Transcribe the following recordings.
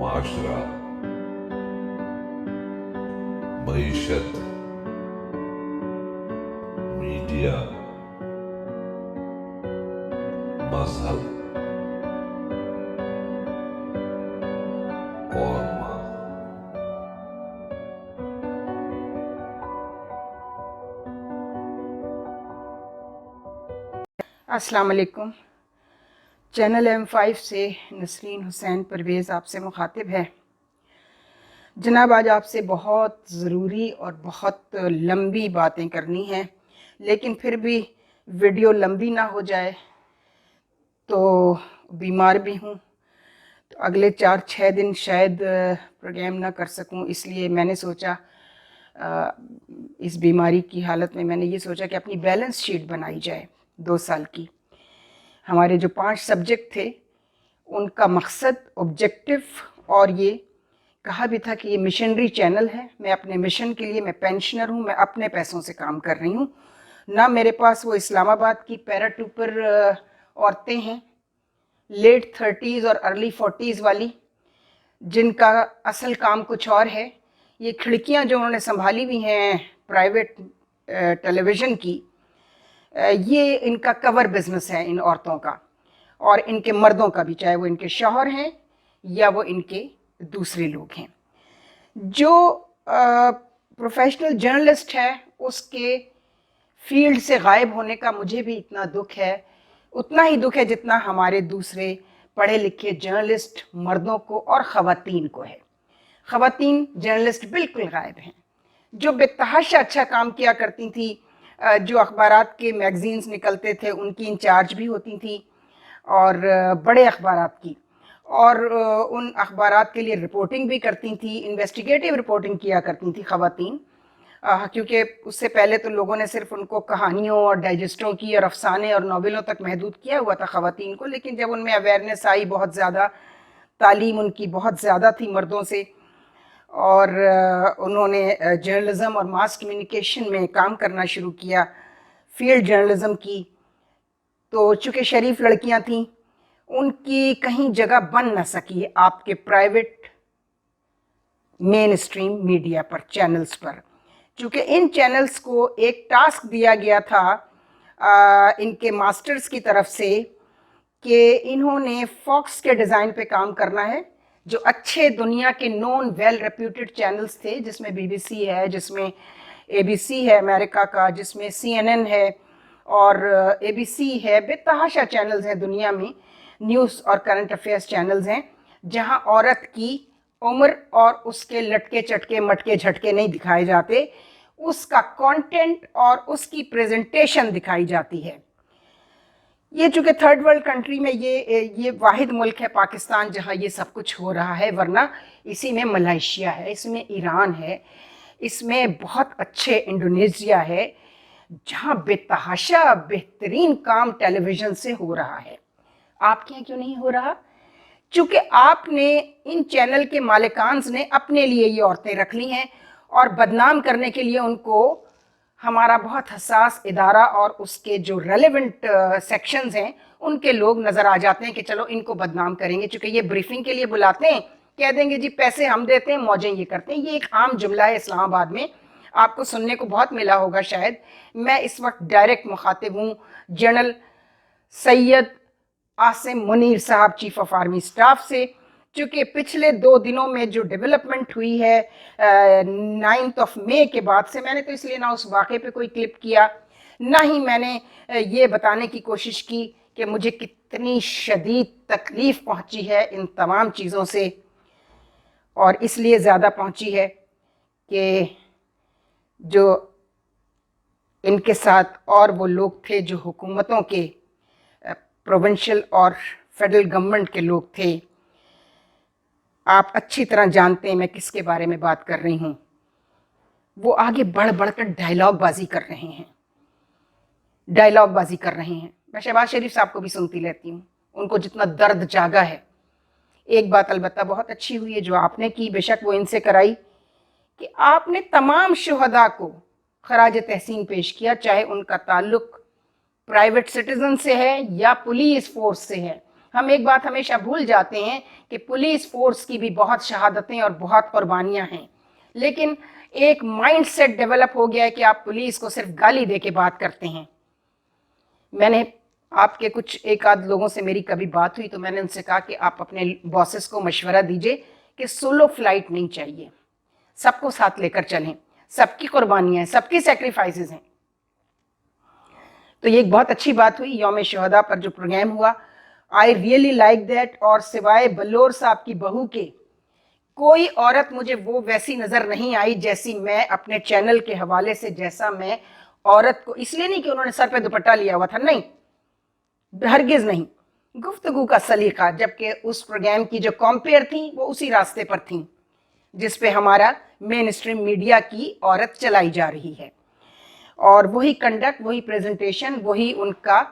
معاشرہ، معیشت، میڈیا، مذہب اور ماں۔ السلام علیکم۔ چینل M5 سے نسرین حسین پرویز آپ سے مخاطب ہے۔ جناب، آج آپ سے بہت ضروری اور بہت لمبی باتیں کرنی ہیں، لیکن پھر بھی ویڈیو لمبی نہ ہو جائے تو بیمار بھی ہوں، تو اگلے 4-6 دن شاید پروگرام نہ کر سکوں، اس لیے میں نے سوچا اس بیماری کی حالت میں نے یہ سوچا کہ اپنی بیلنس شیٹ بنائی جائے 2 سال کی۔ ہمارے جو 5 سبجیکٹ تھے ان کا مقصد، آبجیکٹو، اور یہ کہا بھی تھا کہ یہ مشنری چینل ہے، میں اپنے مشن کے لیے، میں پینشنر ہوں، میں اپنے پیسوں سے کام کر رہی ہوں، نہ میرے پاس وہ اسلام آباد کی پیراٹوپر عورتیں ہیں لیٹ 30s اور ارلی 40s والی، جن کا اصل کام کچھ اور ہے۔ یہ کھڑکیاں جو انہوں نے سنبھالی ہوئی ہیں پرائیویٹ ٹیلی ویژن کی، یہ ان کا کور بزنس ہے ان عورتوں کا، اور ان کے مردوں کا بھی، چاہے وہ ان کے شوہر ہیں یا وہ ان کے دوسرے لوگ ہیں۔ جو پروفیشنل جرنلسٹ ہے اس کے فیلڈ سے غائب ہونے کا مجھے بھی اتنا دکھ ہے، اتنا ہی دکھ ہے جتنا ہمارے دوسرے پڑھے لکھے جرنلسٹ مردوں کو اور خواتین کو ہے۔ خواتین جرنلسٹ بالکل غائب ہیں، جو بے تحاشا اچھا کام کیا کرتی تھیں، جو اخبارات کے میگزینز نکلتے تھے ان کی انچارج بھی ہوتی تھیں، اور بڑے اخبارات کی، اور ان اخبارات کے لیے رپورٹنگ بھی کرتی تھیں، انویسٹیگیٹو رپورٹنگ کیا کرتی تھیں خواتین، کیونکہ اس سے پہلے تو لوگوں نے صرف ان کو کہانیوں اور ڈائجسٹوں کی اور افسانے اور ناولوں تک محدود کیا ہوا تھا خواتین کو، لیکن جب ان میں اویئرنیس آئی، بہت زیادہ تعلیم ان کی بہت زیادہ تھی مردوں سے، اور انہوں نے جرنلزم اور ماس کمیونیکیشن میں کام کرنا شروع کیا، فیلڈ جرنلزم کی، تو چونکہ شریف لڑکیاں تھیں ان کی کہیں جگہ بن نہ سکی آپ کے پرائیویٹ مین اسٹریم میڈیا پر، چینلز پر، چونکہ ان چینلز کو ایک ٹاسک دیا گیا تھا ان کے ماسٹرز کی طرف سے کہ انہوں نے فاکس کے ڈیزائن پہ کام کرنا ہے، جو اچھے دنیا کے نون ویل ریپیوٹڈ چینلز تھے، جس میں BBC ہے، جس میں ABC ہے امریکہ کا، جس میں CNN ہے اور ABC ہے، بے تحاشا چینلز ہیں دنیا میں، نیوز اور کرنٹ افیئرس چینلز ہیں، جہاں عورت کی عمر اور اس کے لٹکے چٹکے مٹکے جھٹکے نہیں دکھائے جاتے، اس کا کانٹینٹ اور اس کی پریزنٹیشن دکھائی جاتی ہے۔ یہ چونکہ تھرڈ ورلڈ کنٹری میں یہ واحد ملک ہے پاکستان جہاں یہ سب کچھ ہو رہا ہے، ورنہ اسی میں ملائیشیا ہے، اس میں ایران ہے، اس میں بہت اچھے انڈونیشیا ہے، جہاں بے تحاشا بہترین کام ٹیلی ویژن سے ہو رہا ہے۔ آپ کے یہاں کیوں نہیں ہو رہا؟ چونکہ آپ نے، ان چینل کے مالکان نے اپنے لیے یہ عورتیں رکھ لی ہیں، اور بدنام کرنے کے لیے ان کو ہمارا بہت حساس ادارہ اور اس کے جو ریلیونٹ سیکشنز ہیں ان کے لوگ نظر آ جاتے ہیں کہ چلو ان کو بدنام کریں گے، چونکہ یہ بریفنگ کے لیے بلاتے ہیں، کہہ دیں گے جی پیسے ہم دیتے ہیں، موجیں یہ کرتے ہیں۔ یہ ایک عام جملہ ہے اسلام آباد میں، آپ کو سننے کو بہت ملا ہوگا شاید۔ میں اس وقت ڈائریکٹ مخاطب ہوں جنرل سید عاصم منیر صاحب، چیف آف آرمی اسٹاف سے، چونکہ پچھلے 2 دنوں میں جو ڈیولپمنٹ ہوئی ہے 9 مئی کے بعد سے، میں نے تو اس لیے نہ اس واقعے پہ کوئی کلپ کیا، نہ ہی میں نے یہ بتانے کی کوشش کی کہ مجھے کتنی شدید تکلیف پہنچی ہے ان تمام چیزوں سے، اور اس لیے زیادہ پہنچی ہے کہ جو ان کے ساتھ اور وہ لوگ تھے جو حکومتوں کے، پروونشل اور فیڈرل گورنمنٹ کے لوگ تھے۔ آپ اچھی طرح جانتے ہیں میں کس کے بارے میں بات کر رہی ہوں۔ وہ آگے بڑھ بڑھ کر ڈائلاگ بازی کر رہے ہیں، ڈائلاگ بازی کر رہے ہیں۔ میں شہباز شریف صاحب کو بھی سنتی رہتی ہوں، ان کو جتنا درد جاگا ہے۔ ایک بات البتہ بہت اچھی ہوئی ہے جو آپ نے کی، بے شک وہ ان سے کرائی، کہ آپ نے تمام شہداء کو خراج تحسین پیش کیا، چاہے ان کا تعلق پرائیویٹ سٹیزن سے ہے یا پولیس فورس سے ہے۔ ہم ایک بات ہمیشہ بھول جاتے ہیں کہ پولیس فورس کی بھی بہت شہادتیں اور بہت قربانیاں ہیں، لیکن ایک مائنڈ سیٹ ڈیولپ ہو گیا ہے کہ آپ پولیس کو صرف گالی دے کے بات کرتے ہیں۔ میں نے آپ کے کچھ ایک آدھ لوگوں سے میری کبھی بات ہوئی تو میں نے ان سے کہا کہ آپ اپنے باسز کو مشورہ دیجئے کہ سولو فلائٹ نہیں چاہیے، سب کو ساتھ لے کر چلیں، سب کی قربانیاں ہیں، سب کی سیکریفائسز ہیں۔ تو یہ ایک بہت اچھی بات ہوئی یوم شہداء پر جو پروگرام ہوا، آئی ریئلی لائک دیٹ، اور سوائے بلور صاحب کی بہو کے کوئی عورت مجھے وہ ویسی نظر نہیں آئی جیسی میں اپنے چینل کے حوالے سے، جیسا میں عورت کو، اس لیے نہیں کہ انہوں نے سر پہ دوپٹہ لیا ہوا تھا، نہیں، ہرگز نہیں، گفتگو کا سلیقہ، جبکہ اس پروگرام کی جو کمپیئر تھیں وہ اسی راستے پر تھیں جس پہ ہمارا مین اسٹریم میڈیا کی عورت چلائی جا رہی ہے، اور وہی کنڈکٹ، وہی پریزنٹیشن، وہی ان کا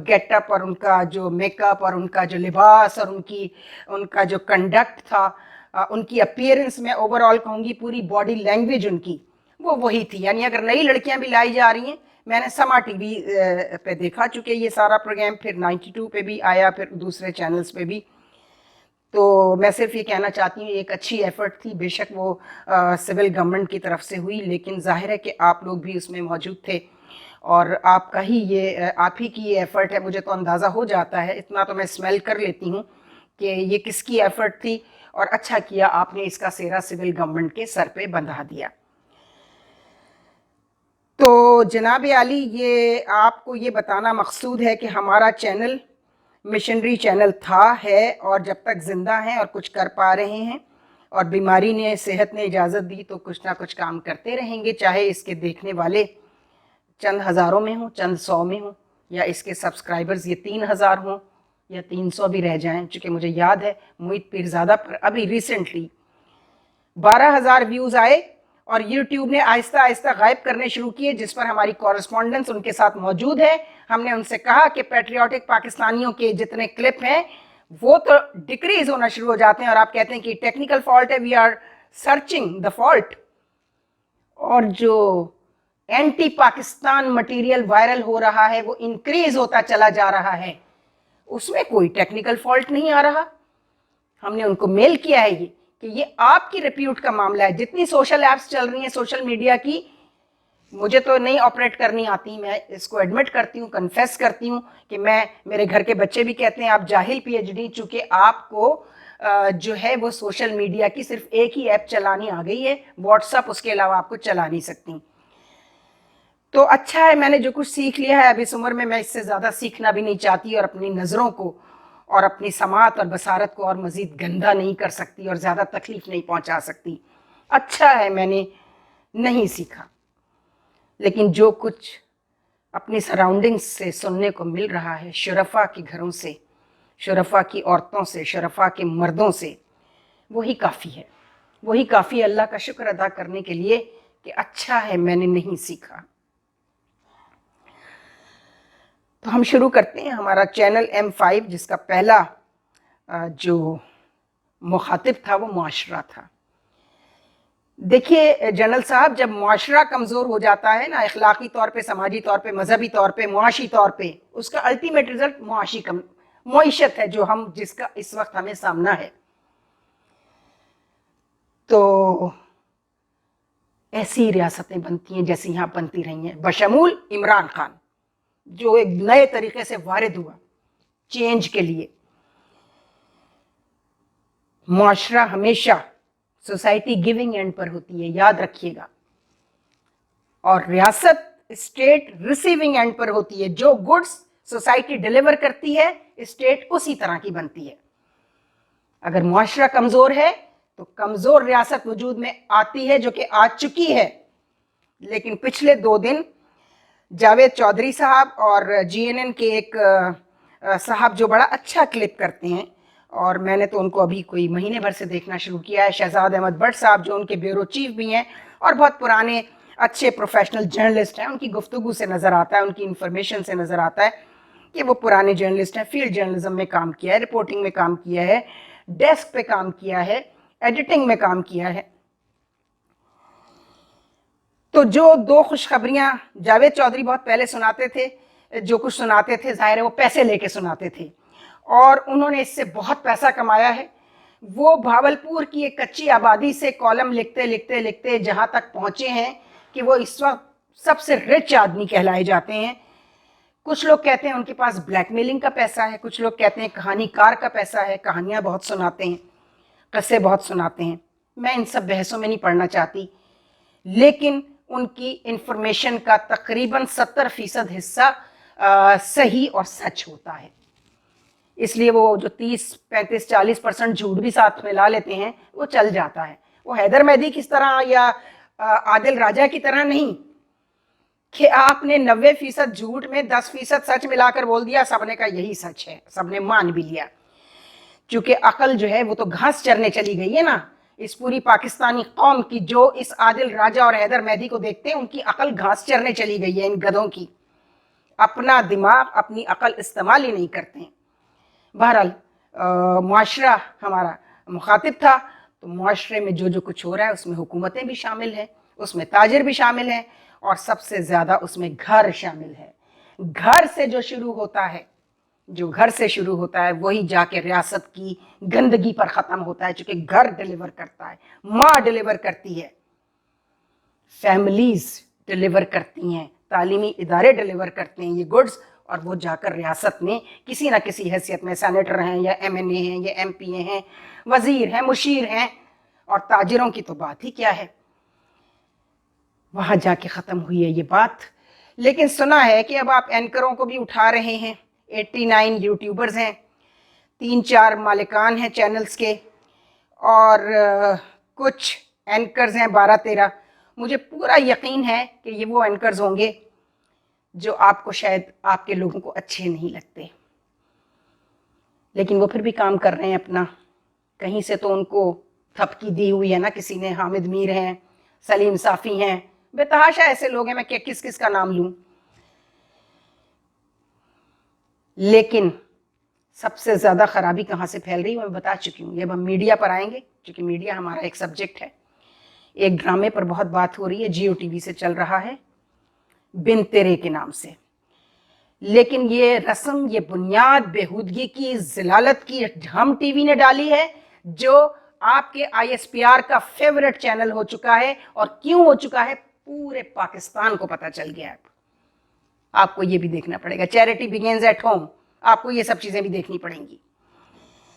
گیٹ اپ اور ان کا جو میک اپ اور ان کا جو لباس اور ان کا جو کنڈکٹ تھا، ان کی اپیئرنس، میں اوور آل کہوں گی پوری باڈی لینگویج ان کی وہ وہی تھی۔ یعنی اگر نئی لڑکیاں بھی لائی جا رہی ہیں، میں نے سما ٹی وی پہ دیکھا چونکہ یہ سارا پروگرام، پھر 92 پہ بھی آیا، پھر دوسرے چینلز پہ بھی، تو میں صرف یہ کہنا چاہتی ہوں ایک اچھی ایفرٹ تھی، بے شک وہ سول گورنمنٹ کی طرف سے ہوئی، لیکن ظاہر ہے کہ آپ لوگ بھی اس میں موجود تھے اور آپ ہی کی یہ ایفرٹ ہے۔ مجھے تو اندازہ ہو جاتا ہے، اتنا تو میں اسمیل کر لیتی ہوں کہ یہ کس کی ایفرٹ تھی، اور اچھا کیا آپ نے اس کا سہرا سول گورنمنٹ کے سر پہ بندھا دیا۔ تو جناب عالی، یہ آپ کو یہ بتانا مقصود ہے کہ ہمارا چینل مشنری چینل تھا، ہے، اور جب تک زندہ ہیں اور کچھ کر پا رہے ہیں اور بیماری نے، صحت نے اجازت دی تو کچھ نہ کچھ کام کرتے رہیں گے، چاہے اس کے دیکھنے والے چند ہزاروں میں ہوں، چند سو میں ہوں، یا اس کے سبسکرائبرز یہ 3000 ہوں یا 300 بھی رہ جائیں، چونکہ مجھے یاد ہے موید پیرزادہ پر ابھی ریسنٹلی 12,000 ویوز آئے اور یوٹیوب نے آہستہ آہستہ غائب کرنے شروع کیے، جس پر ہماری کورسپونڈنس ان کے ساتھ موجود ہے۔ ہم نے ان سے کہا کہ پیٹریوٹک پاکستانیوں کے جتنے کلپ ہیں وہ تو ڈکریز ہونا شروع ہو جاتے ہیں، اور آپ کہتے ہیں کہ ٹیکنیکل فالٹ ہے، we are searching the fault, اور جو اینٹی پاکستان مٹیریل وائرل ہو رہا ہے وہ انکریز ہوتا چلا جا رہا ہے، اس میں کوئی ٹیکنیکل فالٹ نہیں آ رہا۔ ہم نے ان کو میل کیا ہے یہ کہ یہ آپ کی ریپیوٹ کا معاملہ ہے۔ جتنی سوشل ایپس چل رہی ہیں سوشل میڈیا کی، مجھے تو نہیں آپریٹ کرنی آتی، میں اس کو ایڈمٹ کرتی ہوں، کنفیس کرتی ہوں کہ میرے گھر کے بچے بھی کہتے ہیں آپ جاہل پی ایچ ڈی، چونکہ آپ کو جو ہے وہ سوشل میڈیا کی صرف ایک ہی ایپ چلانی آ گئی ہے، واٹس ایپ، اس کے علاوہ آپ کو چلا نہیں سکتی۔ تو اچھا ہے، میں نے جو کچھ سیکھ لیا ہے اب اس عمر میں اس سے زیادہ سیکھنا بھی نہیں چاہتی، اور اپنی نظروں کو اور اپنی سماعت اور بصارت کو اور مزید گندہ نہیں کر سکتی اور زیادہ تکلیف نہیں پہنچا سکتی۔ اچھا ہے میں نے نہیں سیکھا، لیکن جو کچھ اپنی سراؤنڈنگز سے سننے کو مل رہا ہے، شرفا کے گھروں سے، شرفا کی عورتوں سے، شرفا کے مردوں سے، وہی کافی ہے، وہی کافی ہے اللہ کا شکر ادا کرنے کے لیے کہ اچھا ہے میں نے نہیں سیکھا۔ تو ہم شروع کرتے ہیں۔ ہمارا چینل M5 جس کا پہلا جو مخاطب تھا وہ معاشرہ تھا۔ دیکھیے جنرل صاحب، جب معاشرہ کمزور ہو جاتا ہے نا، اخلاقی طور پہ، سماجی طور پہ، مذہبی طور پہ، معاشی طور پہ، اس کا الٹیمیٹ رزلٹ معیشت ہے جو جس کا اس وقت ہمیں سامنا ہے۔ تو ایسی ریاستیں بنتی ہیں جیسی یہاں بنتی رہی ہیں، بشمول عمران خان جو ایک نئے طریقے سے وارد ہوا چینج کے لیے۔ معاشرہ ہمیشہ سوسائٹی گیونگ اینڈ پر ہوتی ہے، یاد رکھیے گا، اور ریاست اسٹیٹ ریسیونگ اینڈ پر ہوتی ہے۔ جو گڈس سوسائٹی ڈیلیور کرتی ہے اسٹیٹ اسی طرح کی بنتی ہے۔ اگر معاشرہ کمزور ہے تو کمزور ریاست وجود میں آتی ہے، جو کہ آ چکی ہے۔ لیکن پچھلے 2 دن جاوید چودھری صاحب اور GNN کے ایک صاحب جو بڑا اچھا کلپ کرتے ہیں، اور میں نے تو ان کو ابھی کوئی مہینے بھر سے دیکھنا شروع کیا ہے، شہزاد احمد بٹ صاحب جو ان کے بیورو چیف بھی ہیں اور بہت پرانے اچھے پروفیشنل جرنلسٹ ہیں، ان کی گفتگو سے نظر آتا ہے، ان کی انفارمیشن سے نظر آتا ہے کہ وہ پرانے جرنلسٹ ہیں، فیلڈ جرنلزم میں کام کیا ہے، رپورٹنگ میں کام کیا ہے، ڈیسک پہ کام کیا ہے، ایڈیٹنگ میں کام کیا ہے۔ تو جو 2 خوشخبریاں جاوید چودھری بہت پہلے سناتے تھے، جو کچھ سناتے تھے ظاہر ہے وہ پیسے لے کے سناتے تھے، اور انہوں نے اس سے بہت پیسہ کمایا ہے. وہ بھاولپور کی ایک کچی آبادی سے کالم لکھتے لکھتے لکھتے جہاں تک پہنچے ہیں کہ وہ اس وقت سب سے رچ آدمی کہلائے جاتے ہیں. کچھ لوگ کہتے ہیں ان کے پاس بلیک میلنگ کا پیسہ ہے, کچھ لوگ کہتے ہیں کہانی کار کا پیسہ ہے, کہانیاں بہت سناتے ہیں, قصے بہت سناتے ہیں. میں ان سب بحثوں میں نہیں پڑھنا چاہتی, لیکن ان کی انفارمیشن کا تقریباً 70% حصہ صحیح اور سچ ہوتا ہے. اس لیے وہ جو 30-35-40% جھوٹ بھی ساتھ میں لا لیتے ہیں وہ چل جاتا ہے. وہ حیدر مہدی کس طرح یا عادل راجہ کی طرح نہیں کہ آپ نے 90% جھوٹ میں 10% سچ ملا کر بول دیا, سب نے کہا یہی سچ ہے, سب نے مان بھی لیا. چونکہ عقل جو ہے وہ تو گھاس چرنے چلی گئی ہے نا. اس پوری پاکستانی قوم کی جو اس عادل راجہ اور حیدر مہدی کو دیکھتے ہیں ان کی عقل گھاس چرنے چلی گئی ہے, ان گدھوں کی. اپنا دماغ اپنی عقل استعمال ہی نہیں کرتے ہیں. بہرحال معاشرہ ہمارا مخاطب تھا, تو معاشرے میں جو کچھ ہو رہا ہے اس میں حکومتیں بھی شامل ہیں, اس میں تاجر بھی شامل ہیں, اور سب سے زیادہ اس میں گھر شامل ہے. گھر سے جو شروع ہوتا ہے وہی جا کے ریاست کی گندگی پر ختم ہوتا ہے, چونکہ گھر ڈیلیور کرتا ہے, ماں ڈیلیور کرتی ہے, فیملیز ڈیلیور کرتی ہیں, تعلیمی ادارے ڈیلیور کرتے ہیں یہ گڈز, اور وہ جا کر ریاست میں کسی نہ کسی حیثیت میں سینیٹر ہیں یا MNA ہیں یا MP ہیں, وزیر ہیں, مشیر ہیں, اور تاجروں کی تو بات ہی کیا ہے, وہاں جا کے ختم ہوئی ہے یہ بات. لیکن سنا ہے کہ اب آپ اینکروں کو بھی اٹھا رہے ہیں. 89 یوٹیوبرز ہیں, 3-4 مالکان ہیں چینلز کے, اور کچھ اینکرز ہیں 12-13. مجھے پورا یقین ہے کہ یہ وہ اینکرز ہوں گے جو آپ کو شاید آپ کے لوگوں کو اچھے نہیں لگتے, لیکن وہ پھر بھی کام کر رہے ہیں اپنا. کہیں سے تو ان کو تھپکی دی ہوئی ہے نا کسی نے. حامد میر ہیں, سلیم صافی ہیں, بے تحاشا ایسے لوگ ہیں, میں کس کا نام لوں. لیکن سب سے زیادہ خرابی کہاں سے پھیل رہی ہے میں بتا چکی ہوں. یہ اب ہم میڈیا پر آئیں گے, کیونکہ میڈیا ہمارا ایک سبجیکٹ ہے. ایک ڈرامے پر بہت بات ہو رہی ہے, جیو ٹی وی سے چل رہا ہے, بن تیرے کے نام سے. لیکن یہ رسم, یہ بنیاد بےہودگی کی, ضلالت کی ہم ٹی وی نے ڈالی ہے, جو آپ کے ISPR کا فیورٹ چینل ہو چکا ہے. اور کیوں ہو چکا ہے پورے پاکستان کو پتہ چل گیا ہے. آپ کو یہ بھی دیکھنا پڑے گا. چیریٹی بگنز ایٹ ہوم, آپ کو یہ سب چیزیں بھی دیکھنی پڑیں گی.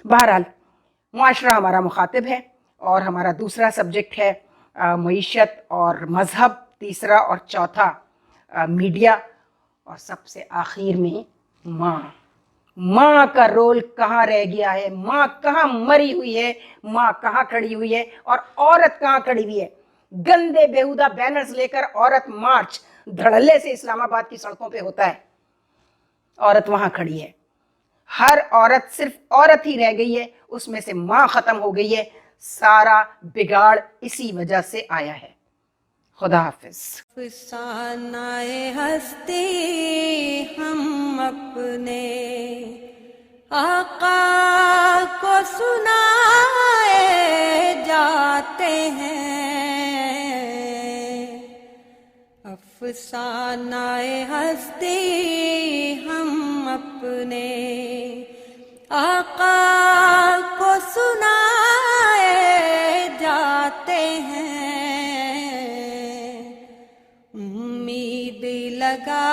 بہرحال معاشرہ ہمارا مخاطب ہے, اور ہمارا دوسرا سبجیکٹ ہے معیشت اور مذہب, تیسرا اور چوتھا میڈیا, اور سب سے آخر میں ماں. ماں کا رول کہاں رہ گیا ہے, ماں کہاں مری ہوئی ہے, ماں کہاں کھڑی ہوئی ہے, اور عورت کہاں کھڑی ہوئی ہے. گندے بیہودہ بینرز لے کر عورت مارچ دھڑلے سے اسلام آباد کی سڑکوں پہ ہوتا ہے, عورت وہاں کھڑی ہے. ہر عورت صرف عورت ہی رہ گئی ہے, اس میں سے ماں ختم ہو گئی ہے. سارا بگاڑ اسی وجہ سے آیا ہے. خدا حافظ. افسانۂ ہستی ہم اپنے آقا کو سنائے جاتے ہیں. افسانۂ ہستی ہم اپنے آقا کو سنائے جاتے ہیں. امید لگا